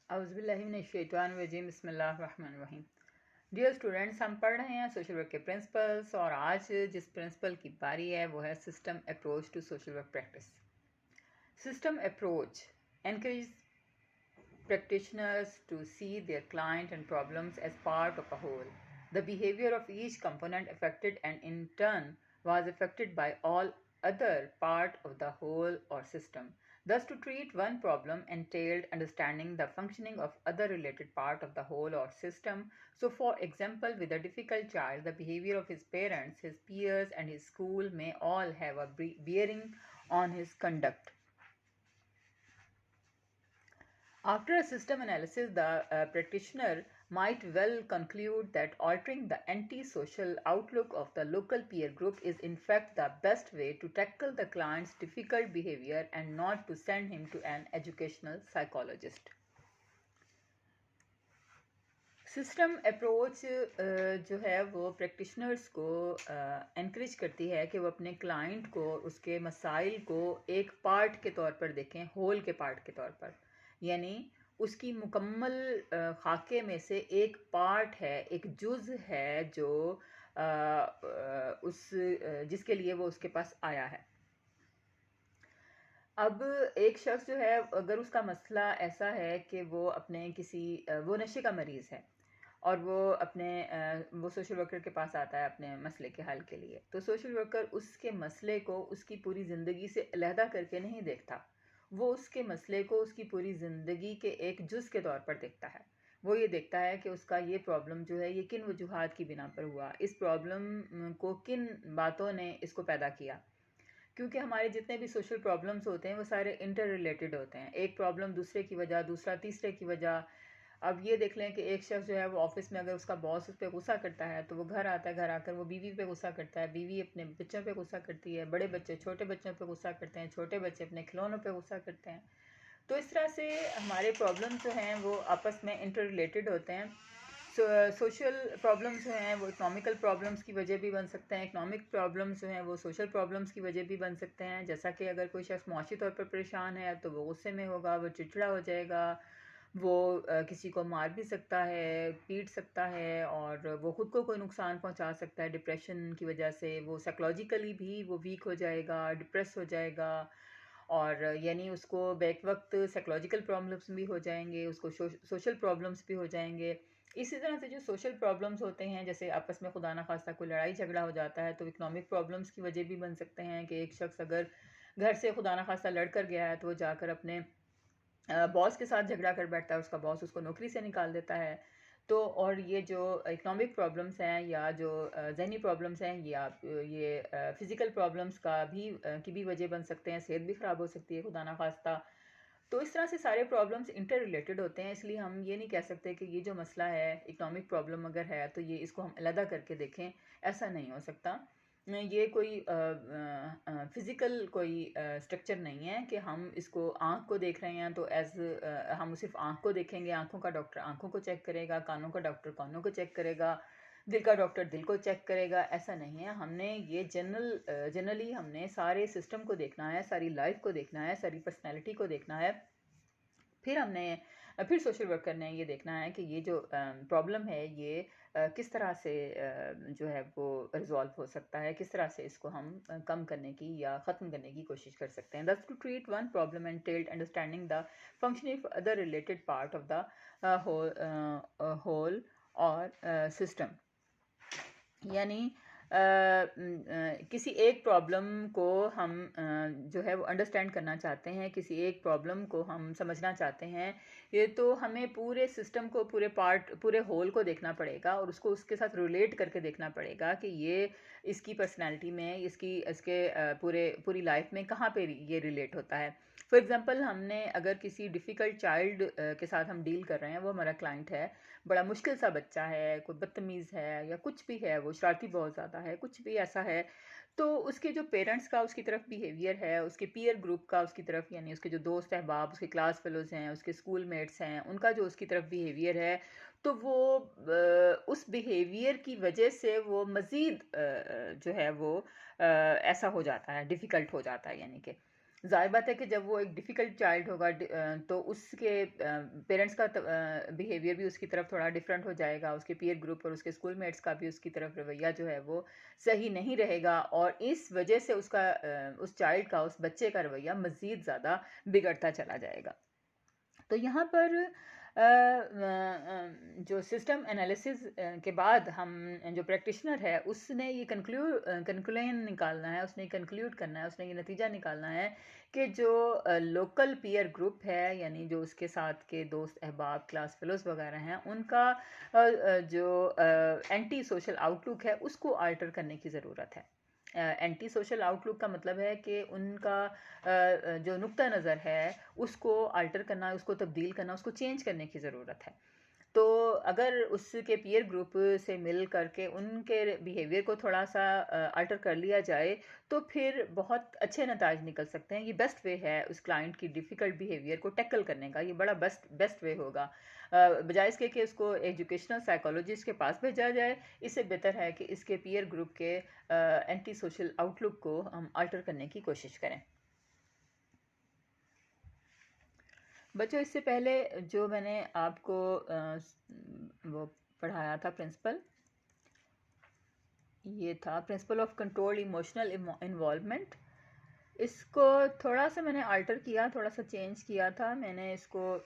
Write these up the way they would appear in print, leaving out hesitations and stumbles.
اعوذ باللہ من الشیطان الرجیم بسم اللہ الرحمن الرحیم. ڈیئر اسٹوڈینٹس، ہم پڑھ رہے ہیں سوشل ورک کے پرنسپلس، اور آج جس پرنسپل کی باری ہے وہ ہے system approach to social work practice. System approach encourages practitioners to see their client and problems as part of a whole. The behavior of each component affected and in turn was affected by all other part of the whole or system. Thus, to treat one problem entailed understanding the functioning of other related part of the whole or system. So, for example, with a difficult child, the behavior of his parents, his peers, and his school may all have a bearing on his conduct. After a system analysis, the practitioner might well conclude that altering the anti-social outlook of the local peer group is in fact the best way to tackle the client's difficult behavior and not to send him to an educational psychologist. System approach جو ہے وہ practitioners کو encourage کرتی ہے کہ وہ اپنے client کو اس کے مسائل کو ایک پارٹ کے طور پر دیکھیں، ہول کے پارٹ کے طور پر، یعنی اس کی مکمل خاکے میں سے ایک پارٹ ہے، ایک جز ہے جو اس جس کے لیے وہ اس کے پاس آیا ہے. اب ایک شخص جو ہے اگر اس کا مسئلہ ایسا ہے کہ وہ اپنے وہ نشے کا مریض ہے اور وہ سوشل ورکر کے پاس آتا ہے اپنے مسئلے کے حل کے لیے، تو سوشل ورکر اس کے مسئلے کو اس کی پوری زندگی سے علیحدہ کر کے نہیں دیکھتا، وہ اس کے مسئلے کو اس کی پوری زندگی کے ایک جز کے طور پر دیکھتا ہے. وہ یہ دیکھتا ہے کہ اس کا یہ پرابلم جو ہے یہ کن وجوہات کی بنا پر ہوا، اس پرابلم کو کن باتوں نے اس کو پیدا کیا. کیونکہ ہمارے جتنے بھی سوشل پرابلمس ہوتے ہیں وہ سارے انٹر ریلیٹڈ ہوتے ہیں، ایک پرابلم دوسرے کی وجہ، دوسرا تیسرے کی وجہ. اب یہ دیکھ لیں کہ ایک شخص جو ہے وہ آفس میں اگر اس کا باس اس پہ غصہ کرتا ہے تو وہ گھر آتا ہے، گھر آ کر وہ بیوی پہ غصہ کرتا ہے، بیوی اپنے بچوں پہ غصہ کرتی ہے، بڑے بچے چھوٹے بچوں پہ غصہ کرتے ہیں، چھوٹے بچے اپنے کھلونوں پہ غصہ کرتے ہیں. تو اس طرح سے ہمارے پرابلمس جو ہیں وہ آپس میں انٹر ریلیٹڈ ہوتے ہیں. سوشل پرابلمس جو ہیں وہ اکنامکل پرابلمس کی وجہ بھی بن سکتے ہیں، اکنامک پرابلمس جو ہیں وہ سوشل پرابلمس کی وجہ بھی بن سکتے ہیں. جیسا کہ اگر کوئی شخص معاشی طور پر پریشان ہے تو وہ غصے میں ہوگا، وہ چڑچڑا ہو جائے گا، وہ کسی کو مار بھی سکتا ہے، پیٹ سکتا ہے، اور وہ خود کو کوئی نقصان پہنچا سکتا ہے. ڈپریشن کی وجہ سے وہ سائیکولوجیکلی بھی وہ ویک ہو جائے گا، ڈپریس ہو جائے گا، اور یعنی اس کو بیک وقت سائیکولوجیکل پرابلمس بھی ہو جائیں گے، اس کو سوشل پرابلمس بھی ہو جائیں گے. اسی طرح سے جو سوشل پرابلمس ہوتے ہیں، جیسے آپس میں خدا نخواستہ کوئی لڑائی جھگڑا ہو جاتا ہے، تو اکنامک پرابلمس کی وجہ بھی بن سکتے ہیں کہ ایک شخص اگر گھر سے خدا نخواستہ لڑ کر گیا ہے تو وہ جا کر اپنے باس کے ساتھ جھگڑا کر بیٹھتا ہے، اس کا باس اس کو نوکری سے نکال دیتا ہے. تو اور یہ جو اکنامک پرابلمس ہیں یا جو ذہنی پرابلمس ہیں یا یہ فزیکل پرابلمس کی بھی وجہ بن سکتے ہیں، صحت بھی خراب ہو سکتی ہے خدا نخواستہ. تو اس طرح سے سارے پرابلمس انٹر ریلیٹڈ ہوتے ہیں، اس لیے ہم یہ نہیں کہہ سکتے کہ یہ جو مسئلہ ہے اکنامک پرابلم اگر ہے تو یہ اس کو ہم علیحدہ کر کے دیکھیں، ایسا نہیں ہو سکتا. یہ کوئی فزیکل کوئی اسٹرکچر نہیں ہے کہ ہم اس کو آنکھ کو دیکھ رہے ہیں تو ہم صرف آنکھ کو دیکھیں گے، آنکھوں کا ڈاکٹر آنکھوں کو چیک کرے گا، کانوں کا ڈاکٹر کانوں کو چیک کرے گا، دل کا ڈاکٹر دل کو چیک کرے گا. ایسا نہیں ہے. ہم نے یہ جنرلی ہم نے سارے سسٹم کو دیکھنا ہے، ساری لائف کو دیکھنا ہے، ساری پرسنالٹی کو دیکھنا ہے. پھر سوشل ورکر نے یہ دیکھنا ہے کہ یہ جو پرابلم ہے یہ کس طرح سے جو ہے وہ ریزالو ہو سکتا ہے، کس طرح سے اس کو ہم کم کرنے کی یا ختم کرنے کی کوشش کر سکتے ہیں. Thus, to treat one problem entailed understanding the functioning of other related part of the whole or system. یعنی کسی ایک پرابلم کو ہم جو ہے وہ انڈرسٹینڈ کرنا چاہتے ہیں، کسی ایک پرابلم کو ہم سمجھنا چاہتے ہیں، یہ تو ہمیں پورے سسٹم کو، پورے ہول کو دیکھنا پڑے گا اور اس کو اس کے ساتھ ریلیٹ کر کے دیکھنا پڑے گا کہ یہ اس کی پرسنالٹی میں، اس کے پوری لائف میں کہاں پہ یہ ریلیٹ ہوتا ہے. فار ایگزامپل، ہم نے اگر کسی ڈیفیکلٹ چائلڈ کے ساتھ ہم ڈیل کر رہے ہیں، وہ ہمارا کلائنٹ ہے، بڑا مشکل سا بچہ ہے، کوئی بدتمیز ہے یا کچھ بھی ہے، وہ شرارتی بہت زیادہ ہے، کچھ بھی ایسا ہے، تو اس کے جو پیرنٹس کا اس کی طرف بیہیویئر ہے، اس کے پیئر گروپ کا اس کی طرف، یعنی اس کے جو دوست احباب، اس کے کلاس فیلوز ہیں، اس کے اسکول میٹس ہیں، ان کا جو اس کی طرف بیہیویئر ہے، تو وہ اس بیہیویئر کی وجہ سے وہ مزید جو ہے وہ ایسا ہو جاتا ہے، ڈیفیکلٹ ہو جاتا ہے. یعنی کہ ظاہر بات ہے کہ جب وہ ایک ڈیفیکلٹ چائلڈ ہوگا تو اس کے پیرنٹس کا بیہیویئر بھی اس کی طرف تھوڑا ڈفرینٹ ہو جائے گا، اس کے پیئر گروپ اور اس کے اسکول میٹس کا بھی اس کی طرف رویہ جو ہے وہ صحیح نہیں رہے گا، اور اس وجہ سے اس کا اس چائلڈ کا، اس بچے کا رویہ مزید زیادہ بگڑتا چلا جائے گا۔ تو یہاں پر جو سسٹم انالیسز کے بعد ہم جو پریکٹیشنر ہے اس نے یہ کنکلوژن نکالنا ہے، اس نے کنکلیوڈ کرنا ہے، اس نے یہ نتیجہ نکالنا ہے کہ جو لوکل پیئر گروپ ہے، یعنی جو اس کے ساتھ کے دوست احباب کلاس فیلوز وغیرہ ہیں، ان کا جو اینٹی سوشل آؤٹ لک ہے اس کو آلٹر کرنے کی ضرورت ہے۔ اینٹی سوشل آؤٹ لک کا مطلب ہے کہ ان کا جو نقطہ نظر ہے اس کو آلٹر کرنا، اس کو تبدیل کرنا، اس کو چینج کرنے کی ضرورت ہے۔ تو اگر اس کے پیئر گروپ سے مل کر کے ان کے بیہیویئر کو تھوڑا سا آلٹر کر لیا جائے تو پھر بہت اچھے نتائج نکل سکتے ہیں۔ یہ بیسٹ وے ہے اس کلائنٹ کی ڈیفیکلٹ بیہیویئر کو ٹیکل کرنے کا، یہ بڑا بیسٹ وے ہوگا، بجائے اس کے کہ اس کو ایجوکیشنل سائیکالوجسٹ کے پاس بھیجا جائے۔ اس سے بہتر ہے کہ اس کے پیئر گروپ کے اینٹی سوشل آؤٹ لک کو ہم آلٹر کرنے کی کوشش کریں۔ بچوں، اس سے پہلے جو میں نے آپ کو وہ پڑھایا تھا پرنسپل، یہ تھا principle of control emotional involvement. اس کو تھوڑا سا میں نے آلٹر کیا، تھوڑا سا چینج کیا تھا، میں نے اس کو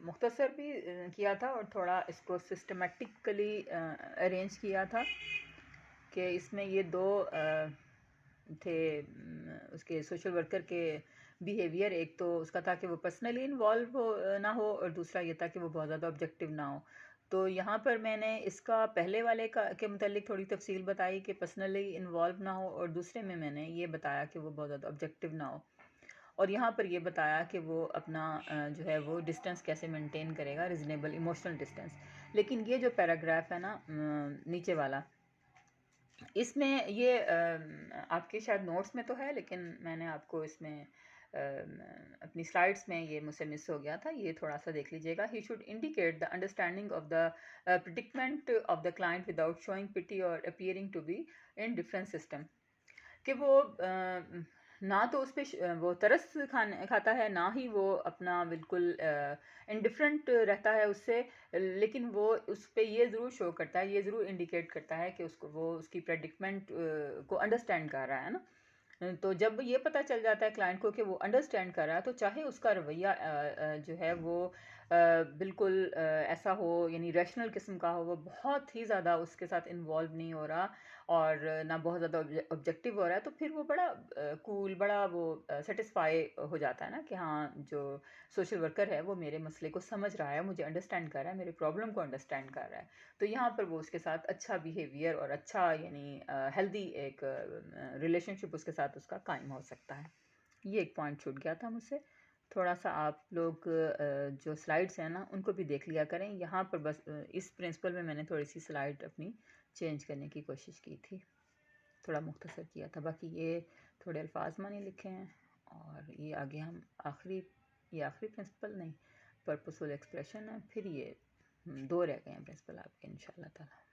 مختصر بھی کیا تھا اور تھوڑا اس کو سسٹمیٹکلی ارینج کیا تھا کہ اس میں یہ دو تھے اس کے سوشل ورکر کے بیہیویئر۔ ایک تو اس کا تھا کہ وہ پرسنلی انوالو نہ ہو، اور دوسرا یہ تھا کہ وہ بہت زیادہ آبجیکٹیو نہ ہو۔ تو یہاں پر میں نے اس کا پہلے والے کے متعلق تھوڑی تفصیل بتائی کہ پرسنلی انوالو نہ ہو، اور دوسرے میں نے یہ بتایا کہ وہ بہت زیادہ آبجیکٹیو نہ ہو، اور یہاں پر یہ بتایا کہ وہ اپنا جو ہے وہ ڈسٹنس کیسے مینٹین کرے گا، ریزنیبل ایموشنل ڈسٹنس۔ لیکن یہ جو پیراگراف ہے نا نیچے والا، اس میں یہ آپ کے شاید نوٹس میں تو ہے، لیکن میں نے آپ کو اس میں اپنی سلائڈس میں یہ مجھ سے مس ہو گیا تھا، یہ تھوڑا سا دیکھ لیجیے گا۔ He should indicate the understanding of the predicament of the client without showing pity or appearing to be indifferent system, کہ وہ نہ تو اس پہ وہ ترس کھاتا ہے، نہ ہی وہ اپنا بالکل انڈیفرنٹ رہتا ہے اس سے، لیکن وہ اس پہ یہ ضرور شو کرتا ہے، یہ ضرور انڈیکیٹ کرتا ہے کہ اس کو وہ اس کی پریڈکمنٹ کو انڈرسٹینڈ کر رہا ہے نا۔ تو جب یہ پتہ چل جاتا ہے کلائنٹ کو کہ وہ انڈرسٹینڈ کر رہا ہے، تو چاہے اس کا رویہ جو ہے وہ بالکل ایسا ہو، یعنی ریشنل قسم کا ہو، وہ بہت ہی زیادہ اس کے ساتھ انوالو نہیں ہو رہا اور نہ بہت زیادہ آبجیکٹیو ہو رہا ہے، تو پھر وہ بڑا کول، بڑا وہ سیٹسفائی ہو جاتا ہے نا کہ ہاں جو سوشل ورکر ہے وہ میرے مسئلے کو سمجھ رہا ہے، مجھے انڈرسٹینڈ کر رہا ہے، میرے پرابلم کو انڈرسٹینڈ کر رہا ہے۔ تو یہاں پر وہ اس کے ساتھ اچھا بیہیویئر اور اچھا یعنی ہیلدی ایک ریلیشن شپ اس کے ساتھ اس کا قائم ہو سکتا ہے۔ یہ ایک پوائنٹ چھوٹ گیا تھا مجھ سے، تھوڑا سا آپ لوگ جو سلائڈس ہیں نا ان کو بھی دیکھ لیا کریں۔ یہاں پر بس اس پرنسپل میں نے تھوڑی سی سلائڈ اپنی چینج کرنے کی کوشش کی تھی، تھوڑا مختصر کیا تھا، باقی یہ تھوڑے الفاظ میں نے لکھے ہیں، اور یہ آگے ہم یہ آخری پرنسپل نہیں، پرپسفل ایکسپریشن ہے، پھر یہ دو رہ گئے ہیں پرنسپل آپ کے انشاءاللہ تعالی۔